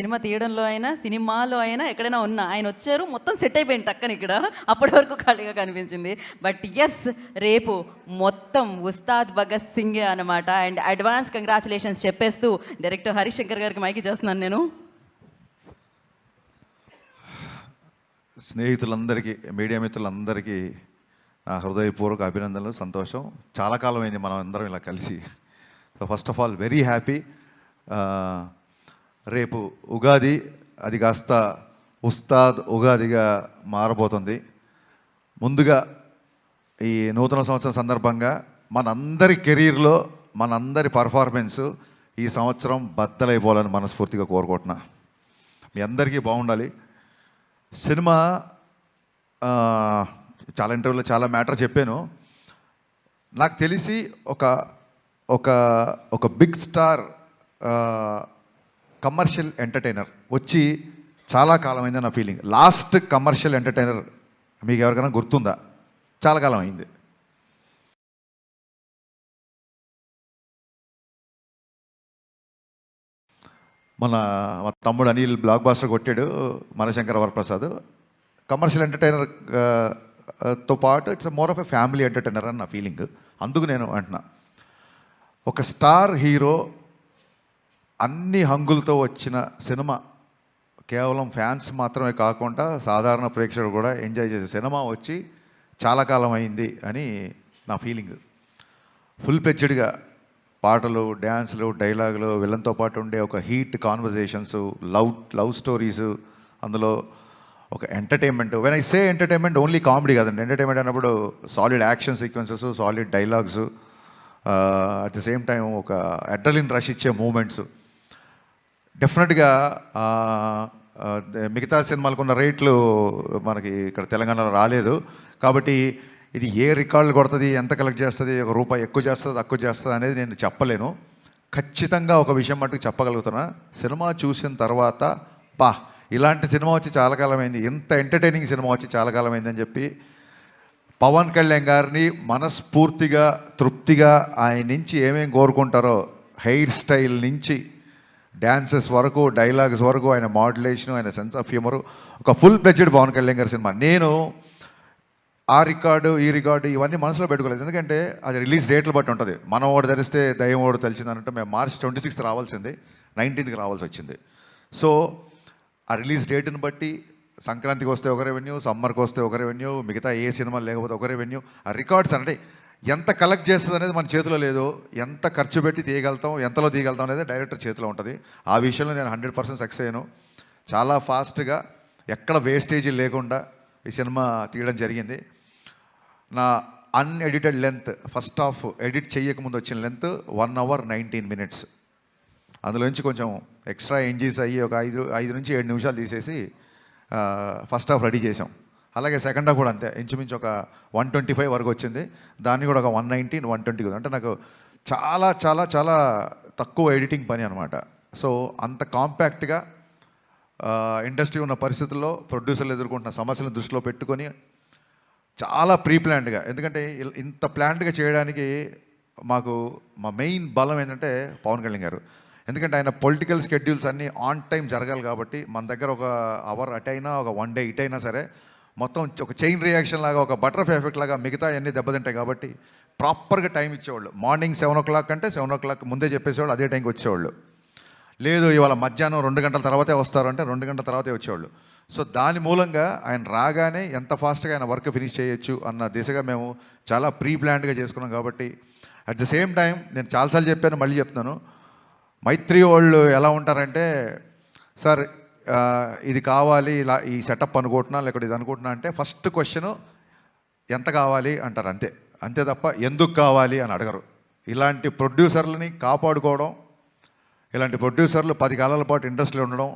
Cinema తీయడంలో అయినా సినిమాలో అయినా ఎక్కడైనా ఉన్నా ఆయన వచ్చారు, మొత్తం సెట్ అయిపోయింది టక్కని ఇక్కడ. అప్పటి వరకు ఖాళీగా కనిపించింది. బట్ ఎస్, రేపు మొత్తం ఉస్తాద్ భగత్ సింగే అనమాట. అండ్ అడ్వాన్స్ కంగ్రాచులేషన్స్ చెప్పేస్తూ డైరెక్టర్ హరీష్ శంకర్ గారికి మైకి చేస్తున్నాను నేను. స్నేహితులందరికీ, మీడియా మిత్రులందరికీ నా హృదయపూర్వక అభినందనలు, సంతోషం. చాలా కాలం అయింది మనం అందరం ఇలా కలిసి. So first of all very happy. రేపు ఉగాది, అది కాస్త ఉస్తాద్ ఉగాదిగా మారబోతుంది. ముందుగా ఈ నూతన సంవత్సరం సందర్భంగా మనందరి కెరీర్లో మనందరి పర్ఫార్మెన్సు ఈ సంవత్సరం బద్దలైపోవాలని మనస్ఫూర్తిగా కోరుకుంటున్నా. మీ అందరికీ బాగుండాలి. సినిమా చాలా ఇంటర్వ్యూలో చాలా మ్యాటర్ చెప్పాను. నాకు తెలిసి ఒక ఒక ఒక బిగ్ స్టార్ కమర్షియల్ ఎంటర్టైనర్ వచ్చి చాలా కాలమైంది నా ఫీలింగ్. లాస్ట్ కమర్షియల్ ఎంటర్టైనర్ మీకు ఎవరికైనా గుర్తుందా? చాలా కాలం అయింది. మా తమ్ముడు అనిల్ బ్లాక్ బాస్టర్ కొట్టాడు, మనశంకర వరప్రసాద్. కమర్షియల్ ఎంటర్టైనర్ తో పాటు it's more of a family entertainer అని నా ఫీలింగ్. అందుకు నేను అంటున్నా, ఒక స్టార్ హీరో అన్ని హంగులతో వచ్చిన సినిమా, కేవలం ఫ్యాన్స్ మాత్రమే కాకుండా సాధారణ ప్రేక్షకుడు కూడా ఎంజాయ్ చేసే సినిమా వచ్చి చాలా కాలం అయింది అని నా ఫీలింగ్. ఫుల్ ప్లెడ్జ్డ్గా పాటలు, డ్యాన్సులు, డైలాగులు, విలన్తో పాటు ఉండే ఒక హీట్ కాన్వర్జేషన్స్, లవ్ స్టోరీసు, అందులో ఒక entertainment. When I say entertainment, only comedy కాదండి. ఎంటర్టైన్మెంట్ అన్నప్పుడు solid action sequences, solid dialogues, at the same time ఒక అడ్రలిన్ రష్ ఇచ్చే మూమెంట్స్. డెఫినెట్గా మిగతా సినిమాలకు ఉన్న రేట్లు మనకి ఇక్కడ తెలంగాణలో రాలేదు. కాబట్టి ఇది ఏ రికార్డులు కొడుతుంది, ఎంత కలెక్ట్ చేస్తుంది, ఒక రూపాయి ఎక్కువ చేస్తుంది తక్కువ చేస్తుంది అనేది నేను చెప్పలేను. ఖచ్చితంగా ఒక విషయం మటుకు చెప్పగలుగుతున్నా, సినిమా చూసిన తర్వాత ఇలాంటి సినిమా వచ్చి చాలా కాలమైంది, ఇంత ఎంటర్టైనింగ్ సినిమా వచ్చి చాలా కాలమైందని చెప్పి పవన్ కళ్యాణ్ గారిని మనస్ఫూర్తిగా, తృప్తిగా ఆయన నుంచి ఏమేమి కోరుకుంటారో, హెయిర్ స్టైల్ నుంచి డ్యాన్సెస్ వరకు, డైలాగ్స్ వరకు, ఆయన మాడ్యులేషను, ఆయన సెన్స్ ఆఫ్ హ్యూమరు, ఒక ఫుల్ ప్లెడ్జ్డ్ పవన్ కళ్యాణ్ గారి సినిమా. నేను ఆ రికార్డు ఈ రికార్డు ఇవన్నీ మనసులో పెట్టుకోలేదు, ఎందుకంటే అది రిలీజ్ డేట్లు బట్టి ఉంటుంది. మనం ఓడి ధరిస్తే దయ్యం ఓడి తెలిసింది అన్నట్టు మేము మార్చ్ 26th రావాల్సింది, 19th రావాల్సి వచ్చింది. సో ఆ రిలీజ్ డేట్ని బట్టి సంక్రాంతికి వస్తే ఒక రెవెన్యూ, సమ్మర్కి వస్తే ఒక రెవెన్యూ, మిగతా ఏ సినిమా లేకపోతే ఒక రెవెన్యూ. ఆ రికార్డ్స్ అంటే ఎంత కలెక్ట్ చేస్తుంది అనేది మన చేతిలో లేదు. ఎంత ఖర్చు పెట్టి తీయగలుగుతాం, ఎంతలో తీయగలుగుతాం అనేది డైరెక్టర్ చేతిలో ఉంటుంది. ఆ విషయంలో నేను 100% సక్సెస్ అయ్యాను. చాలా ఫాస్ట్గా, ఎక్కడ వేస్టేజీ లేకుండా ఈ సినిమా తీయడం జరిగింది. నా unedited length, first half edit చేయకముందు వచ్చిన లెంత్ 1 hour 19 minutes. అందులోంచి కొంచెం ఎక్స్ట్రా ఎంజీస్ అయ్యి ఒక 5 నుంచి 7 నిమిషాలు తీసేసి ఫస్ట్ హాఫ్ రెడీ చేసాం. అలాగే సెకండ్ హాఫ్ కూడా అంతే, ఇంచుమించు ఒక 125 వరకు వచ్చింది. దాన్ని కూడా ఒక 119, 120. అంటే నాకు చాలా చాలా చాలా తక్కువ ఎడిటింగ్ పని అనమాట. సో అంత కాంపాక్ట్గా ఇండస్ట్రీ ఉన్న పరిస్థితుల్లో ప్రొడ్యూసర్లు ఎదుర్కొంటున్న సమస్యలను దృష్టిలో పెట్టుకొని చాలా ప్రీ ప్లాన్డ్గా, ఎందుకంటే ఇంత ప్లాన్డ్గా చేయడానికి మా మెయిన్ బలం ఏంటంటే పవన్ కళ్యాణ్ గారు. ఎందుకంటే ఆయన పొలిటికల్ షెడ్యూల్స్ అన్నీ ఆన్ టైం జరగాలి కాబట్టి మన దగ్గర ఒక అవర్ అటు అయినా, ఒక 1 day ఇటు అయినా సరే, మొత్తం ఒక చైన్ రియాక్షన్ లాగా, ఒక బటర్ఫ్లై ఎఫెక్ట్ లాగా మిగతా అన్నీ దెబ్బతింటాయి. కాబట్టి ప్రాపర్గా టైం ఇచ్చేవాళ్ళు. మార్నింగ్ 7 o'clock అంటే 7 o'clock ముందే చెప్పేసేవాళ్ళు, అదే టైంకి వచ్చేవాళ్ళు. లేదు ఇవాళ మధ్యాహ్నం 2 గంటల తర్వాతే వస్తారు అంటే 2 గంటల తర్వాతే వచ్చేవాళ్ళు. సో దాని మూలంగా ఆయన రాగానే ఎంత ఫాస్ట్గా ఆయన వర్క్ ఫినిష్ చేయొచ్చు అన్న దిశగా మేము చాలా ప్రీ ప్లాన్డ్గా చేసుకున్నాం. కాబట్టి అట్ ది సేమ్ టైం నేను చాలాసార్లు చెప్పాను, మళ్ళీ చెప్తున్నాను, మైత్రి వాళ్ళు ఎలా ఉంటారంటే, సార్ ఇది కావాలి, ఇలా ఈ సెటప్ అనుకుంటున్నా, లేకపోతే ఇది అనుకుంటున్నా అంటే ఫస్ట్ క్వశ్చను ఎంత కావాలి అంటారు, అంతే తప్ప ఎందుకు కావాలి అని అడగరు. ఇలాంటి ప్రొడ్యూసర్లని కాపాడుకోవడం, ఇలాంటి ప్రొడ్యూసర్లు 10 కాలాల పాటు ఇండస్ట్రీలో ఉండడం,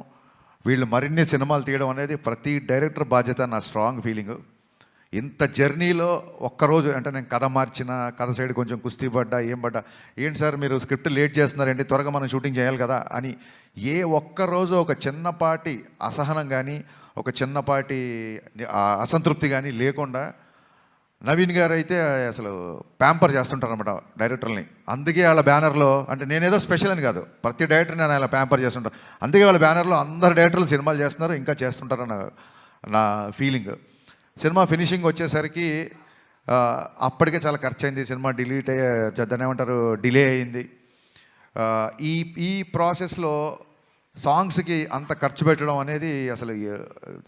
వీళ్ళు మరిన్ని సినిమాలు తీయడం అనేది ప్రతి డైరెక్టర్ బాధ్యత, నా స్ట్రాంగ్ ఫీలింగ్. ఇంత జర్నీలో ఒక్కరోజు అంటే నేను కథ మార్చిన, కథ సైడ్ కొంచెం కుస్తీ పడ్డా, ఏంటి సార్ మీరు స్క్రిప్ట్ లేట్ చేస్తున్నారండి, త్వరగా మనం షూటింగ్ చేయాలి కదా అని ఏ ఒక్కరోజు ఒక చిన్నపాటి అసహనం కానీ, ఒక చిన్నపాటి అసంతృప్తి కానీ లేకుండా నవీన్ గారు అయితే అసలు ప్యాంపర్ చేస్తుంటారు అనమాట డైరెక్టర్ని. అందుకే వాళ్ళ బ్యానర్లో, అంటే నేనేదో స్పెషల్ అని కాదు, ప్రతి డైరెక్టర్ నేను అలా ప్యాంపర్ చేస్తుంటాను. అందుకే వాళ్ళ బ్యానర్లో అందరు డైరెక్టర్లు సినిమాలు చేస్తున్నారు, ఇంకా చేస్తుంటారన్న నా ఫీలింగ్. సినిమా ఫినిషింగ్ వచ్చేసరికి అప్పటికే చాలా ఖర్చు అయింది, సినిమా డిలీట్ దాన్ని ఏమంటారు, డిలే అయింది. ఈ ఈ ప్రాసెస్లో సాంగ్స్కి అంత ఖర్చు పెట్టడం అనేది అసలు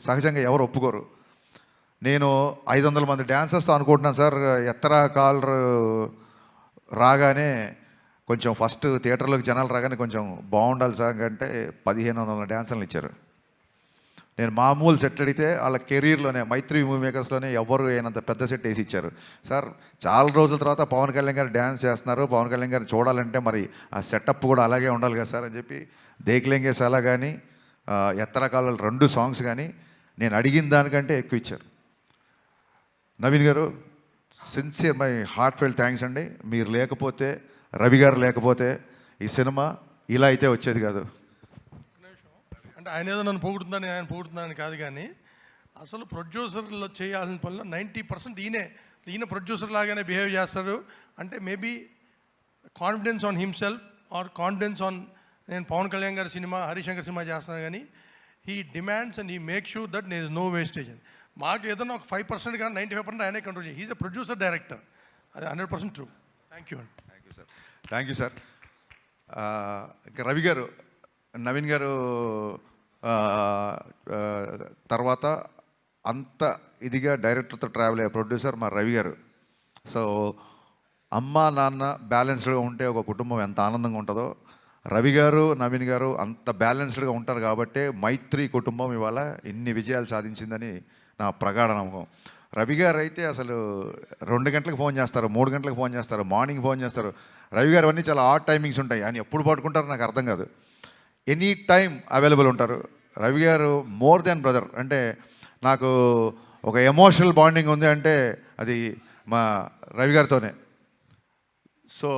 సహజంగా ఎవరు ఒప్పుకోరు. నేను 500 మంది డ్యాన్సర్స్తో అనుకుంటున్నాను సార్, ఎత్తరా కాలర్ రాగానే కొంచెం ఫస్ట్ థియేటర్లోకి జనాలు రాగానే కొంచెం బాగుండాలి సార్ అంటే 1500 డ్యాన్సర్లు ఇచ్చారు. నేను మామూలు సెట్ అడిగితే వాళ్ళ కెరీర్లోనే మైత్రి మూవీ మేకర్స్లోనే ఎవరు అయినంత పెద్ద సెట్ వేసి ఇచ్చారు. సార్ చాలా రోజుల తర్వాత పవన్ కళ్యాణ్ గారు డ్యాన్స్ చేస్తున్నారు, పవన్ కళ్యాణ్ గారు చూడాలంటే మరి ఆ సెటప్ కూడా అలాగే ఉండాలి కదా సార్ అని చెప్పి దేక్లేంగే సాలా కానీ ఎత్తరకాల 2 సాంగ్స్ కానీ నేను అడిగిన దానికంటే ఎక్కువ ఇచ్చారు. నవీన్ గారు, sincere my heartfelt thanks అండి. మీరు లేకపోతే, రవి గారు లేకపోతే ఈ సినిమా ఇలా అయితే వచ్చేది కాదు. అంటే ఆయన ఏదో నన్ను పొగుడుతుందని ఆయన పొగుడుతుందని కాదు, కానీ అసలు ప్రొడ్యూసర్లో చేయాల్సిన పనిలో 90% ఈయన ప్రొడ్యూసర్ లాగానే బిహేవ్ చేస్తారు. అంటే maybe confidence on himself or confidence on, నేను పవన్ కళ్యాణ్ గారి సినిమా, హరిశంకర్ సినిమా చేస్తున్నాను, కానీ he demands and he make sure that there is no wastage. మాకు ఏదైనా ఒక 5% కానీ 95% ఆయనే కంట్రోల్ చేయాలి. హీజ్ ఎ ప్రొడ్యూసర్ డైరెక్టర్, అది 100% ట్రూ. థ్యాంక్ యూ అండి. Thank you sir. Thank you sir. ఇంకా రవి గారు, నవీన్ గారు తర్వాత అంత ఇదిగా డైరెక్టర్తో ట్రావెల్ అయ్యే ప్రొడ్యూసర్ మా రవి గారు. సో అమ్మ నాన్న బ్యాలెన్స్డ్గా ఉంటే ఒక కుటుంబం ఎంత ఆనందంగా ఉంటుందో, రవి గారు నవీన్ గారు అంత బ్యాలెన్స్డ్గా ఉంటారు కాబట్టే మైత్రి కుటుంబం ఇవాళ ఇన్ని విజయాలు సాధించిందని నా ప్రగాఢ నమ్మకం. రవి గారు అయితే అసలు 2 గంటలకు ఫోన్ చేస్తారు, 3 గంటలకు ఫోన్ చేస్తారు, మార్నింగ్ ఫోన్ చేస్తారు. రవి గారు అన్నీ చాలా ఆడ్ టైమింగ్స్ ఉంటాయి, ఆయన ఎప్పుడు పడుకుంటారో నాకు అర్థం కాదు. ఎనీ టైం అవైలబుల్ ఉంటారు. రవి గారు మోర్ దెన్ బ్రదర్. అంటే నాకు ఒక ఎమోషనల్ బాండింగ్ ఉంది అంటే అది మా రవి గారితోనే. So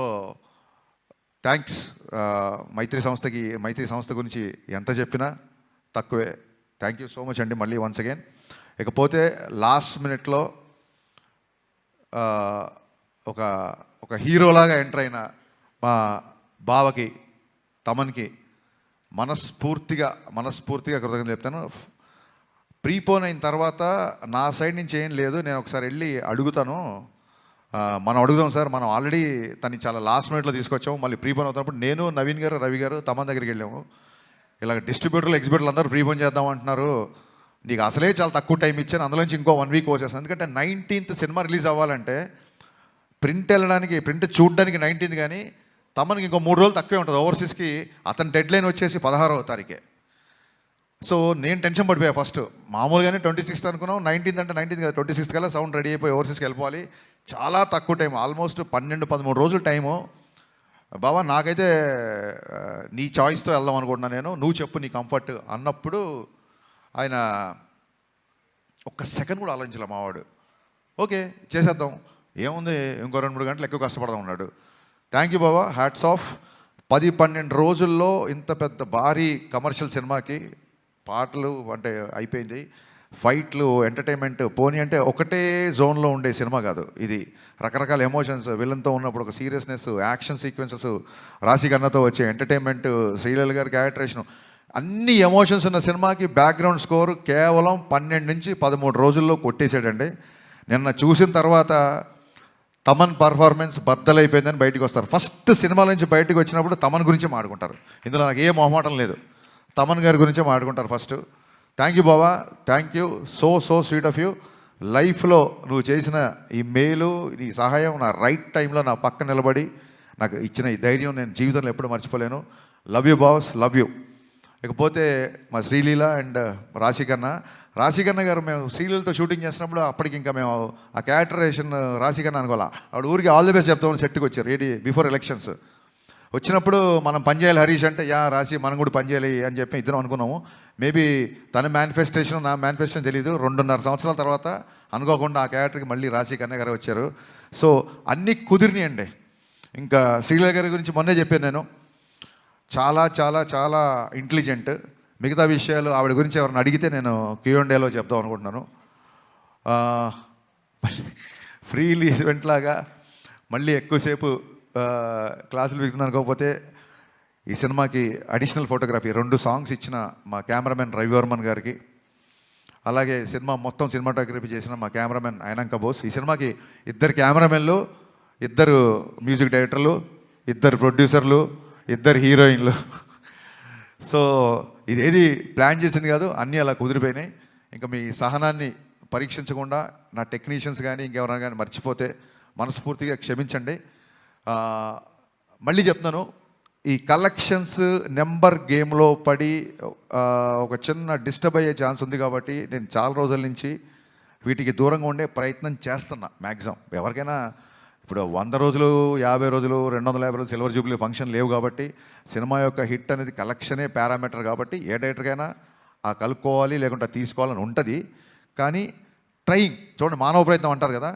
thanks. మైత్రి సంస్థ గురించి ఎంత చెప్పినా తక్కువే. థ్యాంక్ యూ సో మచ్ అండి మళ్ళీ వన్స్ అగైన్. ఇకపోతే లాస్ట్ మినిట్లో ఒక హీరోలాగా ఎంటర్ అయిన మా బావకి, తమన్కి మనస్ఫూర్తిగా కృతజ్ఞతలు చెప్తాను. ప్రీపోన్ అయిన తర్వాత నా సైడ్ నుంచి ఏం లేదు, నేను ఒకసారి వెళ్ళి అడుగుతాను. మనం అడుగుదాం సార్, మనం ఆల్రెడీ తను చాలా లాస్ట్ మినిట్లో తీసుకొచ్చాము. మళ్ళీ ప్రీపోన్ అవుతున్నప్పుడు నేను, నవీన్ గారు, రవి గారు తమన్ దగ్గరికి వెళ్ళాము. ఇలాగ డిస్ట్రిబ్యూటర్లు, ఎగ్జిబ్యూటర్లు అందరూ ప్రీపోన్ చేద్దాం అంటున్నారు, నీకు అసలే చాలా తక్కువ టైం ఇచ్చాను, అందులోంచి ఇంకో 1 వీక్ వచ్చేస్తాను. ఎందుకంటే 19th సినిమా రిలీజ్ అవ్వాలంటే ప్రింట్ చూడడానికి 19th, కానీ తమనికి ఇంకో 3 రోజులు తక్కువే ఉంటుంది ఓవర్సీస్కి. అతని డెడ్ లైన్ వచ్చేసి 16వ తారీఖే. సో నేను టెన్షన్ పడిపోయా ఫస్ట్. మామూలుగానే 26th అనుకున్నాం, 19th అంటే 19th కదా, 26th కల్లా సౌండ్ రెడీ అయిపోయి ఓవర్సీస్కి వెళ్ళిపోవాలి. చాలా తక్కువ టైం, ఆల్మోస్ట్ 12-13 రోజులు టైము. బాబా నాకైతే నీ చాయిస్తో వెళ్దాం అనుకుంటున్నాను నేను, నువ్వు చెప్పు నీ కంఫర్ట్ అన్నప్పుడు ఆయన ఒక్క సెకండ్ కూడా ఆలోచించలే మావాడు. ఓకే చేసేద్దాం, ఏముంది ఇంకో 2-3 గంటలు ఎక్కువ కష్టపడదాం ఉన్నాడు. Thank you Baba, hats off. 10-12 రోజుల్లో ఇంత పెద్ద భారీ కమర్షియల్ సినిమాకి పాటలు అంటే అయిపోయింది, ఫైట్లు, ఎంటర్టైన్మెంట్ పోనీ అంటే ఒకటే జోన్లో ఉండే సినిమా కాదు ఇది. రకరకాల ఎమోషన్స్, విలన్తో ఉన్నప్పుడు ఒక సీరియస్నెస్, యాక్షన్ సీక్వెన్సెస్, రాశికన్నతో వచ్చే ఎంటర్టైన్మెంట్, శ్రీలీల గారి క్యారెక్టరేషన్, అన్ని ఎమోషన్స్ ఉన్న సినిమాకి బ్యాక్గ్రౌండ్ స్కోర్ కేవలం 12-13 రోజుల్లో కొట్టేసాడండి. నిన్న చూసిన తర్వాత తమన్ పర్ఫార్మెన్స్ బద్దలైపోయిందని బయటకు వస్తారు. ఫస్ట్ సినిమాల నుంచి బయటకు వచ్చినప్పుడు తమన్ గురించే మాట్లాడుకుంటారు. ఇందులో నాకు ఏ మొహమాటం లేదు, తమన్ గారి గురించే మాట్లాడుకుంటారు first. Thank you Baba, thank you, so sweet of you. లైఫ్లో నువ్వు చేసిన ఈ మేలు, నీ సహాయం, నా రైట్ టైంలో నా పక్క నిలబడి నాకు ఇచ్చిన ఈ ధైర్యం నేను జీవితంలో ఎప్పుడు మర్చిపోలేను. Love you boss, love you. ఇకపోతే మా శ్రీలీల అండ్ రాశికన్న గారు, మేము శ్రీలీలతో షూటింగ్ చేసినప్పుడు అప్పటికి ఇంకా మేము ఆ క్యారెక్టరేషన్ రాశికన్న అనుకోవాలా, ఆవిడ ఊరికి ఆల్ ది బెస్ట్ చెప్తామని సెట్కి వచ్చారు ఏడి బిఫోర్ ఎలక్షన్స్. వచ్చినప్పుడు మనం పనిచేయాలి హరీష్ అంటే, యా రాశి మనం కూడా పనిచేయాలి అని చెప్పి ఇద్దరం అనుకున్నాము. మేబీ తన మేనిఫెస్టేషన్ నా మేనిఫెస్టేషన్ తెలీదు. 2.5 సంవత్సరాల తర్వాత అనుకోకుండా ఆ క్యారెక్టర్కి మళ్ళీ రాశికన్న గారు వచ్చారు. సో అన్నీ కుదిరినాయండి. ఇంకా శ్రీలీల గారి గురించి మొన్నే చెప్పాను నేను, చాలా చాలా చాలా ఇంటెలిజెంట్. మిగతా విషయాలు ఆవిడ గురించి ఎవరిని అడిగితే నేను Q&Aలో చెప్దాం అనుకుంటున్నాను. ఫ్రీలీ ఈవెంట్ లాగా మళ్ళీ ఎక్కువసేపు క్లాసులు వింటున్నాను అనుకోకపోతే ఈ సినిమాకి అడిషనల్ ఫోటోగ్రఫీ 2 సాంగ్స్ ఇచ్చిన మా కెమెరామెన్ రవివర్మన్ గారికి, అలాగే సినిమా మొత్తం సినిమాటోగ్రఫీ చేసిన మా కెమెరామెన్ అయినంక బోస్. ఈ సినిమాకి 2 కెమెరామెన్లు, 2 మ్యూజిక్ డైరెక్టర్లు, 2 ప్రొడ్యూసర్లు, 2 హీరోయిన్లు. సో ఇదేది ప్లాన్ చేసింది కాదు, అన్నీ అలా కుదిరిపోయినాయి. ఇంకా మీ సహనాన్ని పరీక్షించకుండా నా టెక్నీషియన్స్ కానీ ఇంకెవరైనా కానీ మర్చిపోతే మనస్ఫూర్తిగా క్షమించండి. మళ్ళీ చెప్తున్నాను, ఈ కలెక్షన్స్ నెంబర్ గేమ్లో పడి ఒక చిన్న డిస్టర్బ్ అయ్యే ఛాన్స్ ఉంది కాబట్టి నేను చాలా రోజుల నుంచి వీటికి దూరంగా ఉండే ప్రయత్నం చేస్తున్నా మ్యాక్సిమం. ఎవరికైనా ఇప్పుడు 100 రోజులు, 50 రోజులు, 250 రోజులు సిల్వర్ జూబ్లీ ఫంక్షన్ లేవు కాబట్టి సినిమా యొక్క హిట్ అనేది కలెక్షనే పారామీటర్ కాబట్టి ఏ డైరెక్టర్కైనా ఆ కలుపుకోవాలి లేకుంటే తీసుకోవాలని ఉంటుంది. కానీ ట్రయింగ్ చూడండి, మానవ ప్రయత్నం అంటారు కదా.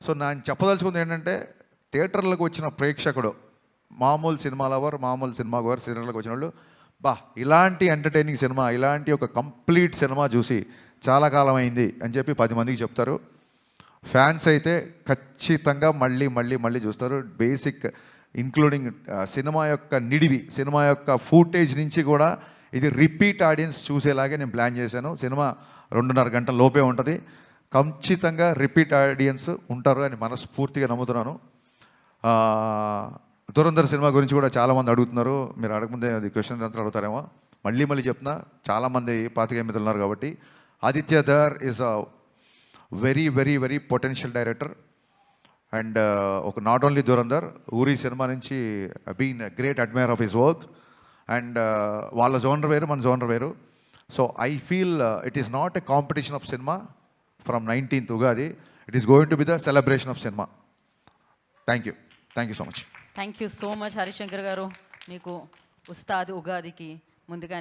సో నేను చెప్పదలుచుకుంది ఏంటంటే, థియేటర్లకు వచ్చిన ప్రేక్షకుడు, మామూలు సినిమా లవర్, మామూలు సినిమా గోవర్, థియేటర్లకు వచ్చిన వాళ్ళు ఇలాంటి ఎంటర్టైనింగ్ సినిమా, ఇలాంటి ఒక కంప్లీట్ సినిమా చూసి చాలా కాలం అయింది అని చెప్పి 10 మందికి చెప్తారు. ఫ్యాన్స్ అయితే ఖచ్చితంగా మళ్ళీ మళ్ళీ మళ్ళీ చూస్తారు. బేసిక్ ఇంక్లూడింగ్ సినిమా యొక్క నిడివి, సినిమా యొక్క ఫూటేజ్ నుంచి కూడా ఇది రిపీట్ ఆడియన్స్ చూసేలాగే నేను ప్లాన్ చేశాను. సినిమా 2.5 గంటల లోపే ఉంటుంది. ఖచ్చితంగా రిపీట్ ఆడియన్స్ ఉంటారు అని మనస్ఫూర్తిగా నమ్ముతున్నాను. దురంధర్ సినిమా గురించి కూడా చాలామంది అడుగుతున్నారు. మీరు అడగముందే అది క్వశ్చన్ అంతా అడుగుతారేమో. మళ్ళీ చెప్తున్నా, చాలామంది 25 ఉన్నారు కాబట్టి Aditya Dhar is a very very very potential director. And ఒక not only Dhurandhar, Uri cinema నుంచి been great admirer of his work. And వాళ్ళ జోనర్ వేరు, మన జోనర్ వేరు. So I feel it is not a competition of cinema from 19th Ugadi. It is going to be the celebration of cinema. Thank you so much. Thank you so much Harishankar గారు. మీకు ఉస్తాద్ ఉగాదికి ముందుగా